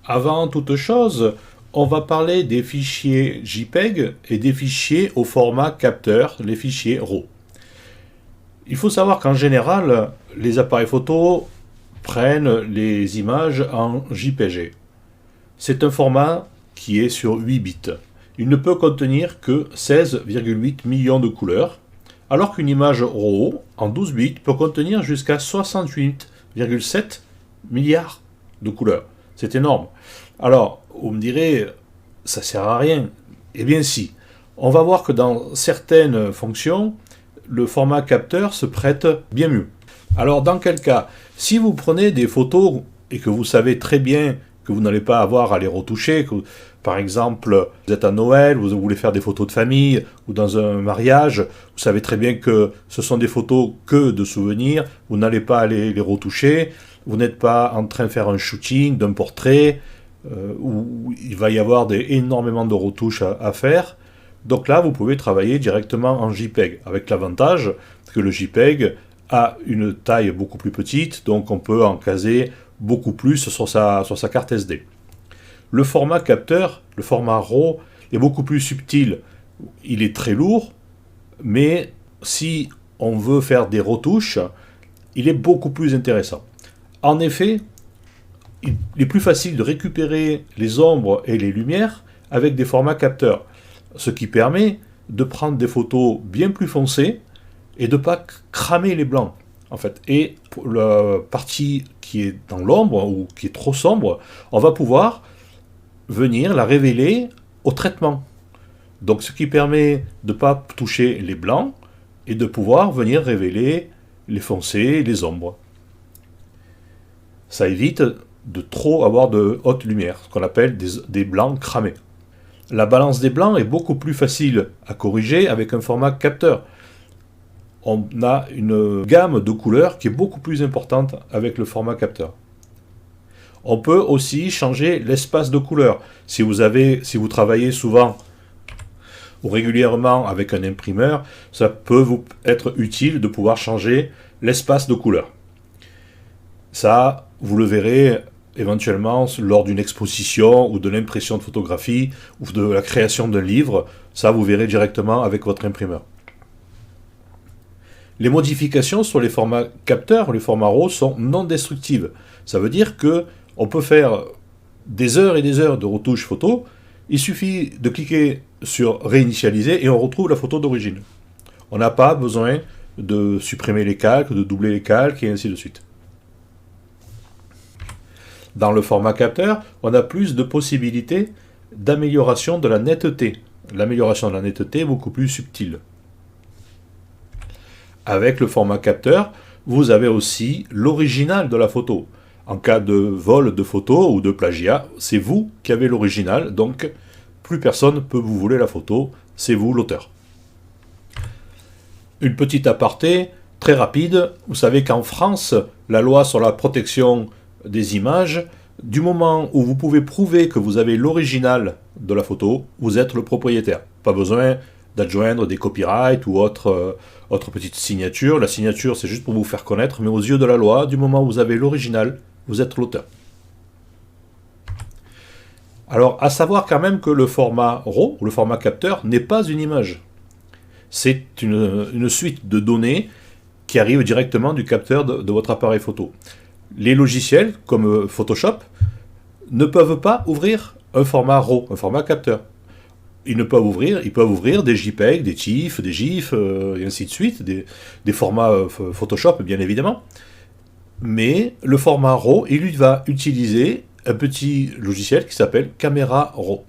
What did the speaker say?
Avant toute chose, on va parler des fichiers JPEG et des fichiers au format capteur, les fichiers RAW. Il faut savoir qu'en général, les appareils photo prennent les images en JPG. C'est un format qui est sur 8 bits. Il ne peut contenir que 16,8 millions de couleurs, alors qu'une image RAW en 12 bits peut contenir jusqu'à 68,7 milliards de couleurs. C'est énorme. Alors, vous me direz, ça sert à rien. Eh bien si. On va voir que dans certaines fonctions, le format capteur se prête bien mieux. Alors, dans quel cas? Si vous prenez des photos et que vous savez très bien que vous n'allez pas avoir à les retoucher, que, par exemple, vous êtes à Noël, vous voulez faire des photos de famille ou dans un mariage, vous savez très bien que ce sont des photos que de souvenirs, vous n'allez pas aller les retoucher, vous n'êtes pas en train de faire un shooting d'un portrait, où il va y avoir énormément de retouches à faire. Donc là, vous pouvez travailler directement en JPEG, avec l'avantage que le JPEG a une taille beaucoup plus petite, donc on peut en caser beaucoup plus sur sa carte SD. Le format capteur, le format RAW, est beaucoup plus subtil. Il est très lourd, mais si on veut faire des retouches, il est beaucoup plus intéressant. En effet, il est plus facile de récupérer les ombres et les lumières avec des formats capteurs, ce qui permet de prendre des photos bien plus foncées et de ne pas cramer les blancs, en fait. Et pour la partie qui est dans l'ombre ou qui est trop sombre, on va pouvoir venir la révéler au traitement. Donc ce qui permet de ne pas toucher les blancs et de pouvoir venir révéler les foncés, les ombres. Ça évite de trop avoir de haute lumière, ce qu'on appelle des blancs cramés. La balance des blancs est beaucoup plus facile à corriger avec un format capteur. On a une gamme de couleurs qui est beaucoup plus importante avec le format capteur. On peut aussi changer l'espace de couleur. Si vous travaillez souvent ou régulièrement avec un imprimeur, ça peut vous être utile de pouvoir changer l'espace de couleur. Ça, vous le verrez éventuellement lors d'une exposition ou de l'impression de photographie ou de la création d'un livre. Ça, vous verrez directement avec votre imprimeur. Les modifications sur les formats capteurs, les formats RAW, sont non destructives. Ça veut dire que on peut faire des heures et des heures de retouches photo. Il suffit de cliquer sur réinitialiser et on retrouve la photo d'origine. On n'a pas besoin de supprimer les calques, de doubler les calques et ainsi de suite. Dans le format capteur, on a plus de possibilités d'amélioration de la netteté. L'amélioration de la netteté est beaucoup plus subtile. Avec le format capteur, vous avez aussi l'original de la photo. En cas de vol de photo ou de plagiat, c'est vous qui avez l'original, donc plus personne ne peut vous voler la photo, c'est vous l'auteur. Une petite aparté, très rapide, vous savez qu'en France, la loi sur la protection des images, du moment où vous pouvez prouver que vous avez l'original de la photo, vous êtes le propriétaire. Pas besoin d'adjoindre des copyrights ou autre petite signature. La signature, c'est juste pour vous faire connaître, mais aux yeux de la loi, du moment où vous avez l'original, vous êtes l'auteur. Alors, à savoir quand même que le format RAW, ou le format capteur, n'est pas une image. C'est une suite de données qui arrivent directement du capteur de votre appareil photo. Les logiciels, comme Photoshop, ne peuvent pas ouvrir un format RAW, un format capteur. Ils peuvent ouvrir des JPEG, des TIFF, des GIF, et ainsi de suite, des formats Photoshop, bien évidemment. Mais le format RAW, il va utiliser un petit logiciel qui s'appelle Camera Raw.